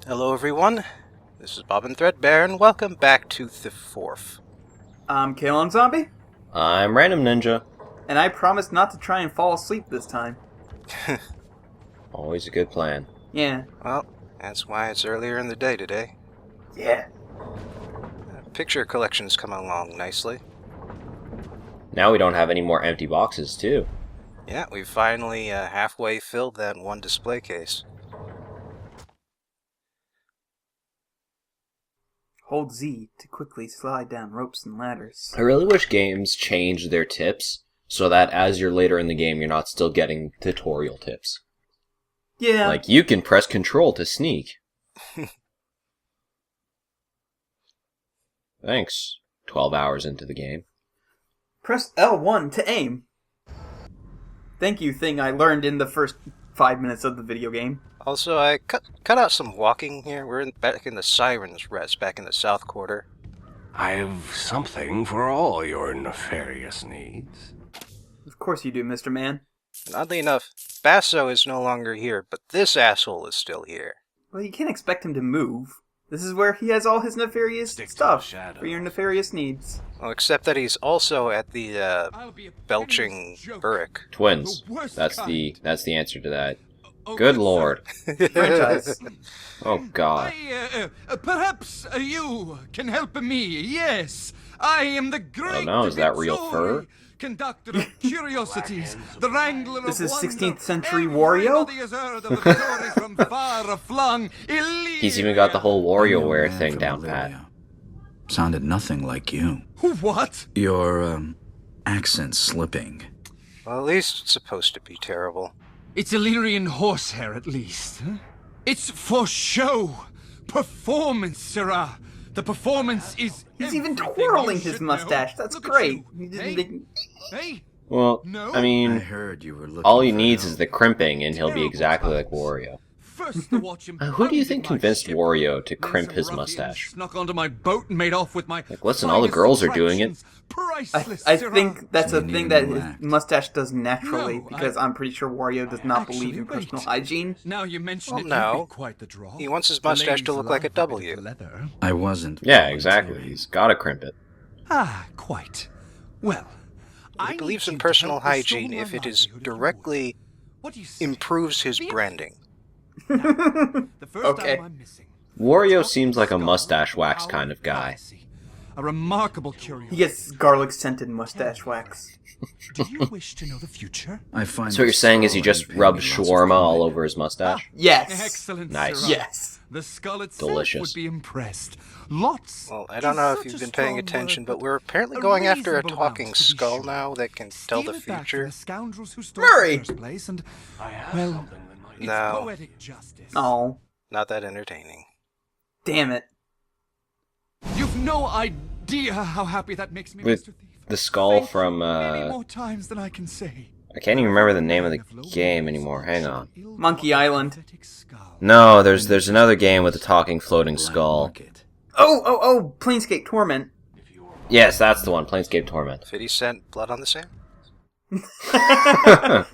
Hello everyone, this is Bob and Threadbare, and welcome back to Thi4f. I'm Kalen Zombie, I'm Random Ninja. and I promise not to try and fall asleep this time. Always a good plan. Yeah. Well, that's why it's earlier in the day today. Yeah. Picture collection's come along nicely. Now we don't have any more empty boxes, too. Yeah, we've finally halfway filled that one display case. Hold Z to quickly slide down ropes and ladders. I really wish games changed their tips so that as you're later in the game, you're not still getting tutorial tips. Yeah. Like, you can press Control to sneak. Thanks. 12 hours into the game. Press L1 to aim. Thank you, thing I learned in the first 5 minutes of the video game. Also, I cut out some walking here. We're back in the Siren's Rest, back in the South Quarter. I've something for all your nefarious needs. Of course you do, Mr. Man. And oddly enough, Basso is no longer here, but this asshole is still here. Well, you can't expect him to move. This is where he has all his nefarious Stick to the stuff shadows. for your nefarious needs. Well, except that he's also at the belching Burrick. Twins. That's the answer to that. Good lord. Franchise. Oh god. Perhaps you can help me. Yes, I am the great. Oh no, is that real fur? Conductor of curiosities, the wrangler This of is wonder. 16th century Wario? Everybody has heard of the stories from far aflung. He's even got the whole WarioWare Man thing from down pat. Illyria. Sounded nothing like you. What? Your, accent slipping. Well, at least it's supposed to be terrible. It's Illyrian horsehair, at least. Huh? It's for show, performance, sirrah. The performance is. He's even everything twirling you his should mustache. know. That's Look at great. you. He just Hey, didn't- hey. Well, No? I I mean, heard you were looking all he for needs help. is the crimping and he'll be Terrible exactly like times. Wario. First to watch him Who do you pounded think my convinced ship, Wario to then crimp some his ruffians mustache? Snuck onto my boat and made off with my. Like, listen, all the finest girls are doing it. attractions. Priceless, I sirrah. think that's So a you thing need that a new his act. mustache does naturally, No, because I'm pretty sure Wario does not believe in Actually, personal wait. hygiene. Now you mention Well, it, no. you'd be quite the draw. He wants his The mustache to ladies look like a love bit W. of leather. I wasn't. Yeah, exactly. He's gotta crimp it. Ah, quite. Well, He believes in personal hygiene if it is directly What do you say? improves his Be a- branding. The first Okay. item I'm missing. Wario seems like a mustache wax kind of guy. A remarkable He curiosity. gets garlic scented mustache wax. Do you wish to know the future? I find So what you're this saying is he skull just and paying rubbed me lots of shawarma all pride. over his mustache? Yes. Excellent, Nice. sirrah. Yes. The skull itself Delicious. would be impressed. Lots. Well, I don't is know if such you've a been paying strong attention, word, but we're apparently a going after a reasonable talking amount, to be skull sure. now that can tell the Steal it back to future. the scoundrels who stole Murray! it in the first place, and well, it's No. poetic justice. Oh, Not that entertaining. damn it. You've no idea how happy that makes me, With Mr. Thief. the skull Thank from, you many more times than I can say. I can't even remember the name of the game anymore. Hang on. Monkey Island. No, there's another game with a talking floating skull. Market. Oh, Planescape Torment. Yes, that's the one, Planescape Torment. 50 Cent Blood on the Sand?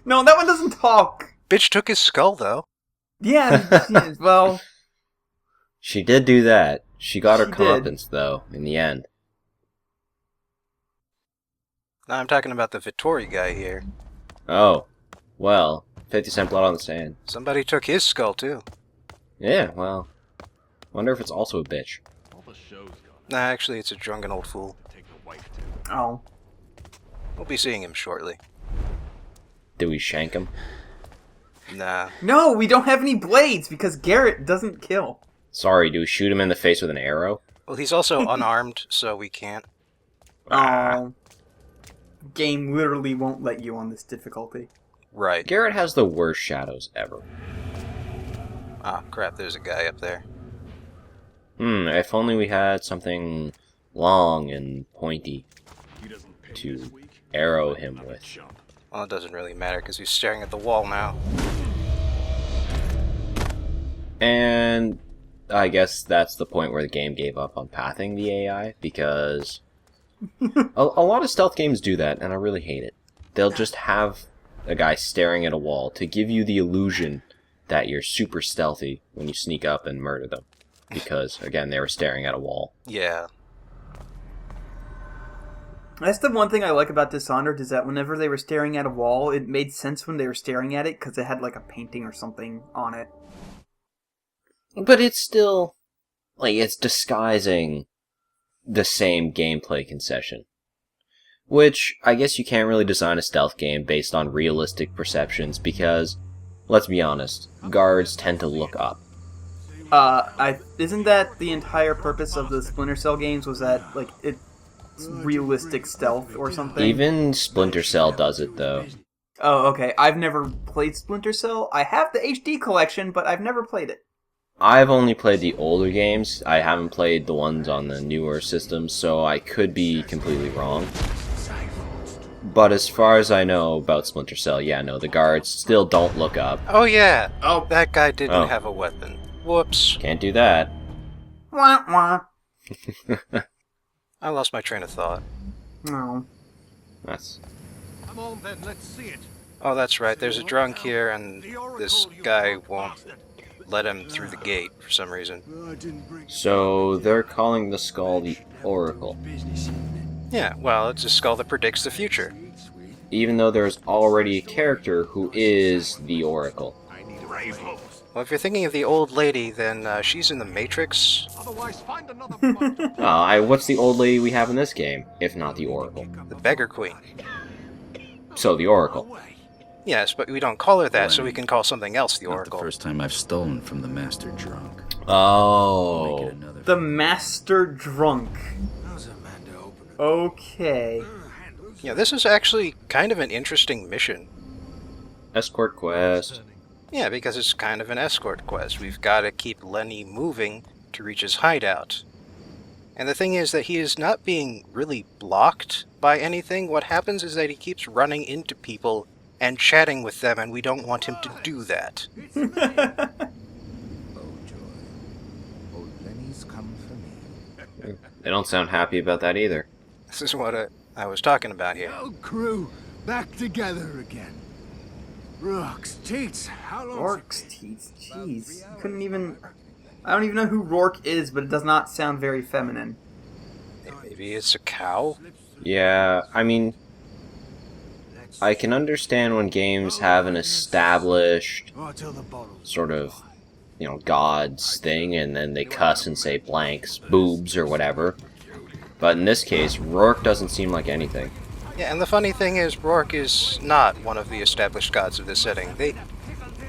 No, that one doesn't talk. Bitch took his skull, though. Yeah, well, She did do that. She got her She did. comeuppance, though, in the end. No, I'm talking about the Vittori guy here. Oh, well, 50 Cent Blood on the Sand. Somebody took his skull, too. Yeah, well, wonder if it's also a bitch. Nah, actually, it's a drunken old fool. oh. We'll be seeing him shortly. Do we shank him? Nah. No, we don't have any blades because Garrett doesn't kill. Sorry, do we shoot him in the face with an arrow? Well, he's also unarmed, so we can't. Oh. Game literally won't let you on this difficulty. Right. Garrett has the worst shadows ever. Ah, crap, there's a guy up there. If only we had something long and pointy to arrow him with. Well, it doesn't really matter, because he's staring at the wall now. And I guess that's the point where the game gave up on pathing the AI, because a lot of stealth games do that, and I really hate it. They'll just have a guy staring at a wall to give you the illusion that you're super stealthy when you sneak up and murder them. Because, again, they were staring at a wall. Yeah. That's the one thing I like about Dishonored, is that whenever they were staring at a wall, it made sense when they were staring at it, because it had like a painting or something on it. But it's still, like, it's disguising the same gameplay concession. Which, I guess you can't really design a stealth game based on realistic perceptions, because, let's be honest, guards tend to look up. Isn't that the entire purpose of the Splinter Cell games, was that, like, it's realistic stealth or something? Even Splinter Cell does it, though. Oh, okay. I've never played Splinter Cell. I have the HD collection, but I've never played it. I've only played the older games. I haven't played the ones on the newer systems, so I could be completely wrong. But as far as I know about Splinter Cell, yeah, no, the guards still don't look up. Oh, yeah. Oh, that guy didn't Oh. have a weapon. Whoops. Can't do that. Wah, wah. I lost my train of thought. No. That's... Come on then, let's see it. Oh, that's right. There's a drunk here, and this guy won't let him through the gate for some reason. So, they're calling the skull the Oracle. Yeah, well, it's a skull that predicts the future. Even though there's already a character who is the Oracle. Well, if you're thinking of the old lady, then she's in the Matrix. Otherwise, find another What's the old lady we have in this game, if not the Oracle? The Beggar Queen. So, the Oracle. Yes, but we don't call her that, so we can call something else the Not the Oracle. first time I've stolen from the master drunk. Make it Oh. another. The Master Drunk. Okay. Yeah, this is actually kind of an interesting mission. Escort quest. Yeah, because it's kind of an escort quest. We've got to keep Lenny moving to reach his hideout. And the thing is that he is not being really blocked by anything. What happens is that he keeps running into people and chatting with them, and we don't want him to do that. They don't sound happy about that either. This is what I was talking about here. old crew back together again. Rocks, teats, how long? Rourke's teeth. Jeez. You couldn't even... I don't even know who Rourke is, but it does not sound very feminine. Maybe it's a cow? Yeah, I mean... I can understand when games have an established sort of, gods thing, and then they cuss and say blanks, boobs, or whatever. But in this case, Rourke doesn't seem like anything. Yeah, and the funny thing is, Rourke is not one of the established gods of this setting.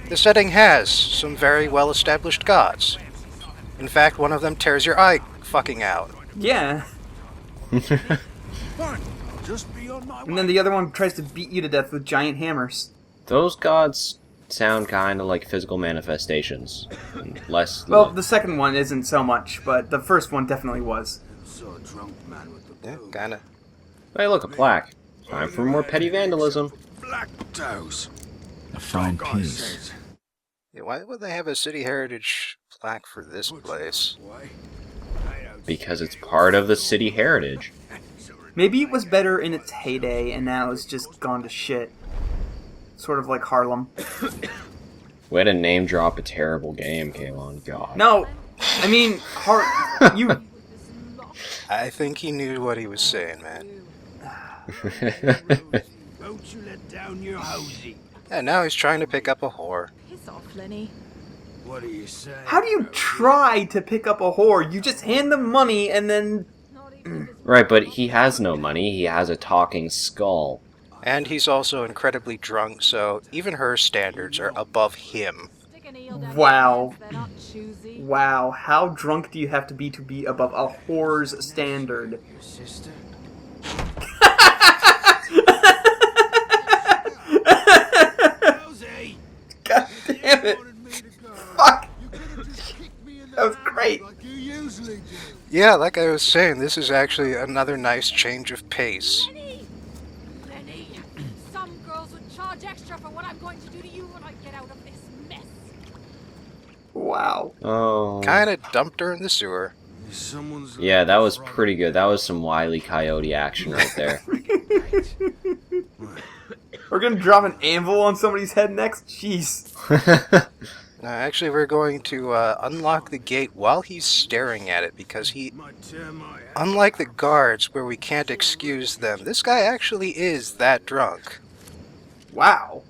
The setting has some very well-established gods. In fact, one of them tears your eye fucking out. Yeah. And then the other one tries to beat you to death with giant hammers. Those gods sound kind of like physical manifestations. Less... Well, the second one isn't so much, but the first one definitely was. Yeah, kinda. Hey, look, a plaque. Time for more petty vandalism. Black toes. A fine piece. Yeah, why would they have a city heritage plaque for this place? Because it's part of the city heritage. Maybe it was better in its heyday, and now it's just gone to shit. Sort of like Harlem. Way to name drop a terrible game, Kalon. God. No! I mean, you... I think he knew what he was saying, man. Don't you let down your hosey. Yeah, now he's trying to pick up a whore. Piss off, Lenny. What do you say? How do you try to pick up a whore? You just hand them money, and then... Right, but he has no money. He has a talking skull. And he's also incredibly drunk, so even her standards are above him. Wow. Wow, how drunk do you have to be above a whore's standard? Your sister? God damn it. Fuck. That was great. Yeah, like I was saying, this is actually another nice change of pace. Lenny, some girls would charge extra for what I'm going to do to you when I get out of this mess. Wow. Oh. Kinda dumped her in the sewer. Yeah, that was pretty good. That was some Wile E. Coyote action right there. We're gonna drop an anvil on somebody's head next? Jeez. Actually, we're going to unlock the gate while he's staring at it, because he, unlike the guards where we can't excuse them, this guy actually is that drunk. Wow.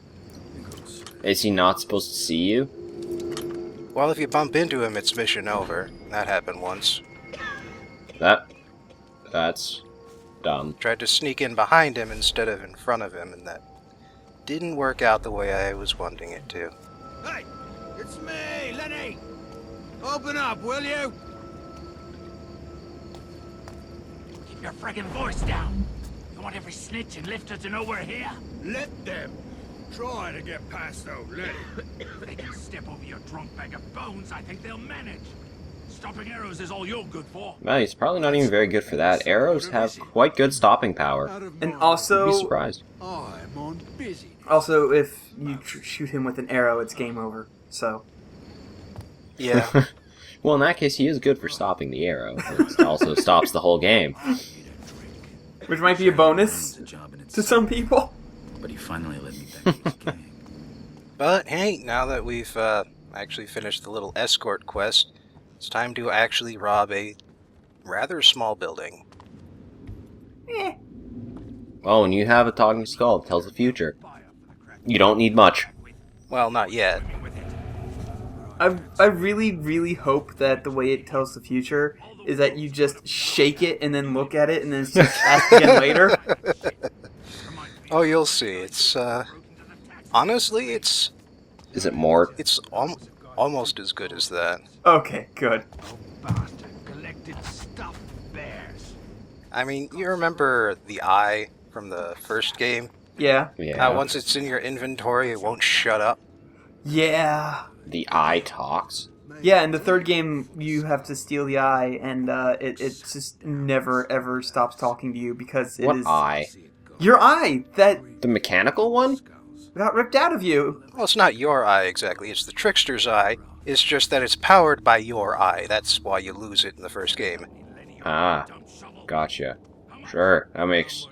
Is he not supposed to see you? Well, if you bump into him, it's mission over. That happened once. That's dumb. Tried to sneak in behind him instead of in front of him, and that didn't work out the way I was wanting it to. Hey, it's me, Lenny. Open up, will you? Keep your friggin' voice down. You want every snitch and lifter to know we're here? Let them try to get past old Lenny. If they can step over your drunk bag of bones, I think they'll manage. Stopping arrows is all you're good for. Well, he's probably not even very good for that. Arrows have quite good stopping power. And You'd be also, surprised. I'm on busy. also if you shoot him with an arrow, it's game over. So, Yeah. Well, in that case, he is good for stopping the arrow. It also stops the whole game. which might be a bonus The job in to itself, some people. but he finally let me back in his gang. But hey, now that we've actually finished the little escort quest, it's time to actually rob a rather small building. Well, when you have a talking skull that tells the future, you don't need much. Well, not yet. I really, really hope that the way it tells the future is that you just shake it and then look at it and then it's just asked again later. Oh, you'll see. It's, honestly, it's Is it more? almost as good as that. Okay, good. Bastard collected stuffed bears. I mean, you remember the eye from the first game? Yeah. Yeah. Once it's in your inventory, it won't shut up. Yeah. The eye talks. Yeah, in the third game, you have to steal the eye, and it just never, ever stops talking to you because it What is... eye? Your eye! That The mechanical one? got ripped out of you! Well, it's not your eye exactly, it's the trickster's eye. It's just that it's powered by your eye. That's why you lose it in the first game. Ah, gotcha. Sure, that makes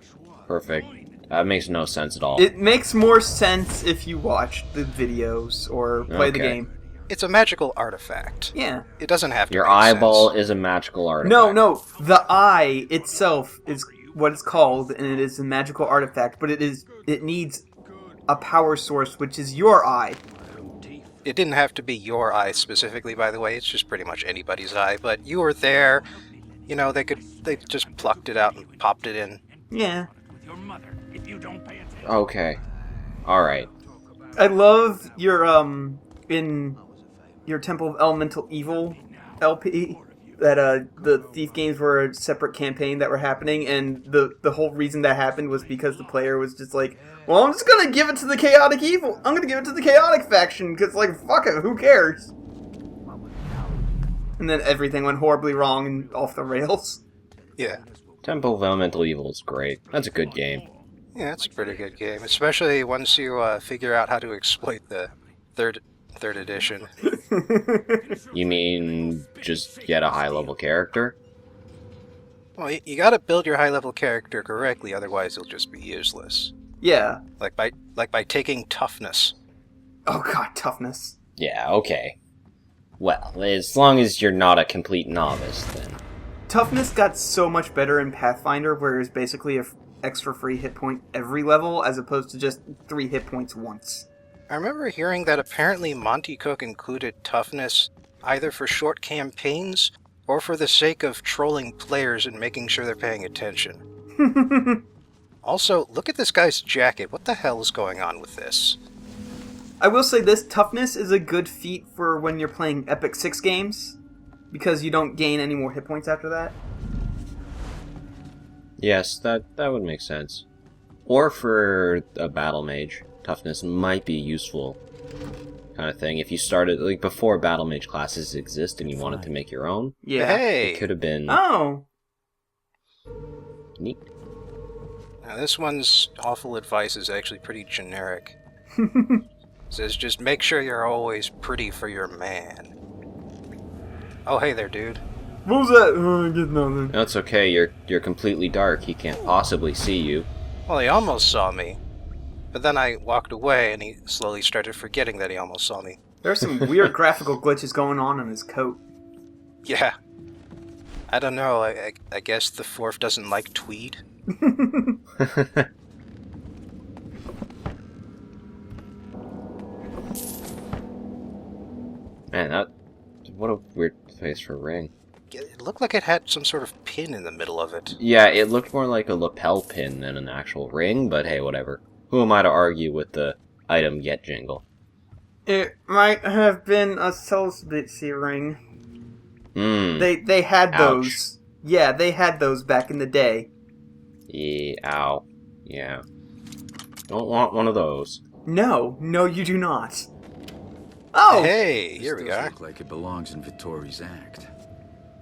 perfect. That makes no sense at all. It makes more sense if you watch the videos or play the Okay. game. It's a magical artifact. Yeah. It doesn't have to Your make eyeball sense. is a magical artifact. No, the eye itself is what it's called, and it is a magical artifact, but it needs a power source, which is your eye. It didn't have to be your eye specifically, by the way. It's just pretty much anybody's eye. But you were there. You know, they just plucked it out and popped it in. Yeah. With your mother, if you don't pay attention. Okay. Alright. I love your, in your Temple of Elemental Evil LP, that, the Thief games were a separate campaign that were happening, and the whole reason that happened was because the player was just like, well, I'm just gonna give it to the Chaotic Evil. I'm gonna give it to the Chaotic faction, because, like, fuck it, who cares? And then everything went horribly wrong and off the rails. Yeah. Temple of Elemental Evil is great. That's a good game. Yeah, it's a pretty good game. Especially once you figure out how to exploit the third edition. You mean just get a high-level character? Well, you gotta build your high-level character correctly, otherwise you'll just be useless. Yeah. Like by taking toughness. Oh god, toughness. Yeah, okay. Well, as long as you're not a complete novice, then. Toughness got so much better in Pathfinder, where it was basically a extra free hit point every level, as opposed to just 3 hit points once. I remember hearing that apparently Monty Cook included toughness either for short campaigns or for the sake of trolling players and making sure they're paying attention. Also, look at this guy's jacket. What the hell is going on with this? I will say this, toughness is a good feat for when you're playing Epic 6 games, because you don't gain any more hit points after that. Yes, that would make sense. Or for a battle mage, toughness might be useful kind of thing. If you started, like, before battle mage classes exist and you wanted to make your own, Yeah. Hey! it could have been Oh! neat. Now, this one's awful advice is actually pretty generic. It says, just make sure you're always pretty for your man. Oh, hey there, dude. What was that? Oh, I get nothing. That's okay, you're completely dark, he can't possibly see you. Well, he almost saw me. But then I walked away and he slowly started forgetting that he almost saw me. There's some weird graphical glitches going on in his coat. Yeah. I don't know, I guess the Thi4f doesn't like tweed. Man, what a weird place for a ring. It looked like it had some sort of pin in the middle of it. Yeah, it looked more like a lapel pin than an actual ring, but hey, whatever. Who am I to argue with the item get jingle? It might have been a Solstice ring. They had those. Yeah, they had those back in the day. Yeah, ow. Yeah. Don't want one of those. No, you do not. Oh! Hey, here we This does are. look like it belongs in Vittori's act.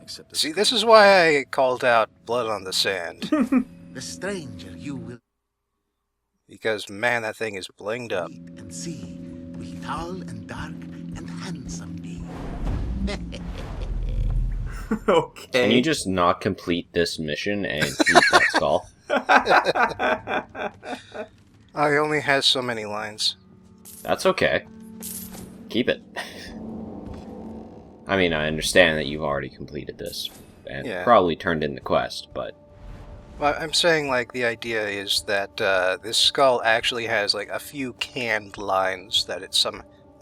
Except See, this is why I called out blood on the sand. The stranger you will Because, man, that thing is blinged up. meet and see will tall and dark and handsome be. Okay. Can you just not complete this mission and keep that skull? Oh, he only has so many lines. That's okay. Keep it. I mean, I understand that you've already completed this, and Yeah. probably turned in the quest, but... Well, I'm saying, like, the idea is that this skull actually has, like, a few canned lines that it's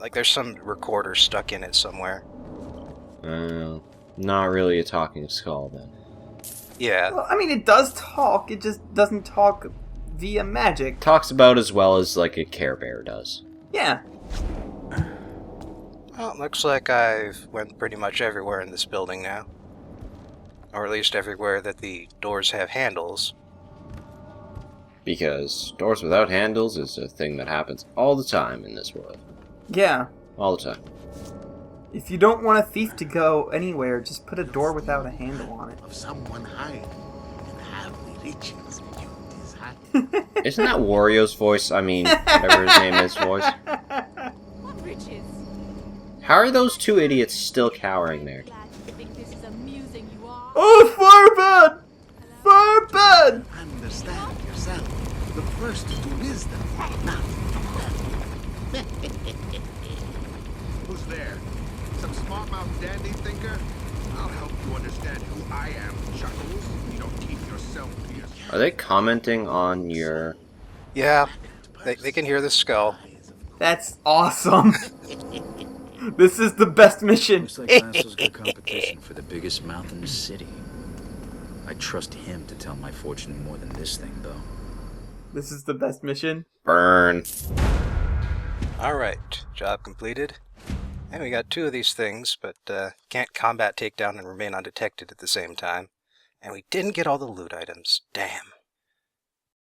like, there's some recorder stuck in it somewhere. Not really a talking skull, then. Yeah. Well, I mean, it does talk. It just doesn't talk via magic. Talks about as well as, like, a Care Bear does. Yeah. Well, it looks like I've went pretty much everywhere in this building now. Or at least everywhere that the doors have handles. Because doors without handles is a thing that happens all the time in this world. Yeah. All the time. If you don't want a thief to go anywhere, just put a door without a handle on it. Of someone high and have the riches you desire. Isn't that Wario's voice? I mean, whatever his name is voice. What riches? How are those two idiots still cowering there? Glad you think this is amusing, you are. Oh, fire bed! Understand yourself. Look first to wisdom, not to wealth. Who's there? Some smart-mouthed dandy thinker? I'll help you understand who I am, Chuckles. You don't keep yourself pierced. Are they commenting on your... Yeah, they can hear the skull. That's awesome. This is the best mission. Looks like Lancel's got competition for the biggest mouth in the city. I trust him to tell my fortune more than this thing, though. This is the best mission. Burn. Alright, job completed. And we got 2 of these things, but can't combat, takedown, and remain undetected at the same time. And we didn't get all the loot items. Damn.